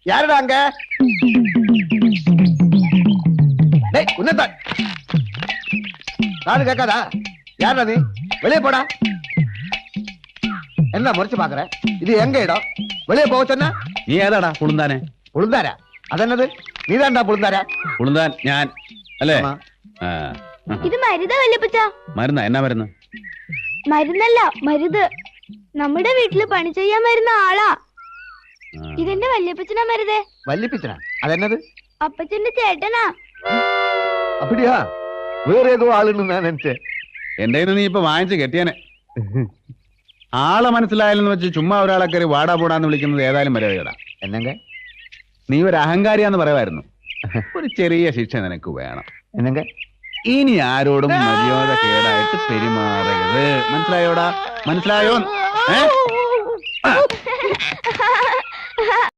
யாருடா அங்க? டேய் உன்னதா காது கேட்காதா? யாருடா நீ? வெளியே போடா. என்ன முறைச்சு பாக்குற? இது எங்க இடம்? வெளியே போக சொன்னா നീ ഏതാടാ പുളുന്താനെ? പുളുന്താരാ? അതെന്നത്? നീതാണ്ടാ പുളുന്താരാ? പുളുന്താൻ ഞാൻ അല്ലേ? ആ. ഇത് മരുതാ വല്യപ്പച്ച? മരുന്നാ? എന്നാ മരുന്ന്? മരുന്നല്ല, മരുത്. നമ്മുടെ വീട്ടില് പണി ചെയ്യാൻ വരുന്ന ആളാ. ഇതെന്റെ വല്യപ്പച്ചനാ മരുതേ. വല്യപ്പച്ചനാ? അതെന്നത്? അപ്പച്ചന്റെ ചേട്ടനാ. அப்படியா? வேற ஏதோ ஆளுன்னு நான் நினைச்சேன். എന്റെ നീ ഇപ്പൊ വാങ്ങിച്ച് കെട്ടിയാനെ. ആളെ മനസ്സിലായാലെന്ന് വെച്ച് ചുമ്മാ ഒരാളെ കയറി വാടാ പോടാന്ന് വിളിക്കുന്നത് ഏതായാലും മര്യാദ. என்னங்க? നീ ഒരു അഹങ്കാരിയാന്ന് പറയുമായിരുന്നു. ഒരു ചെറിയ ശിക്ഷ നിനക്ക് വേണം. என்னங்க? ഇനി ആരോടും മര്യാദ കേടായിട്ട് പെരുമാറരുത്. മനസ്സിലായോടാ? മനസ്സിലായോ?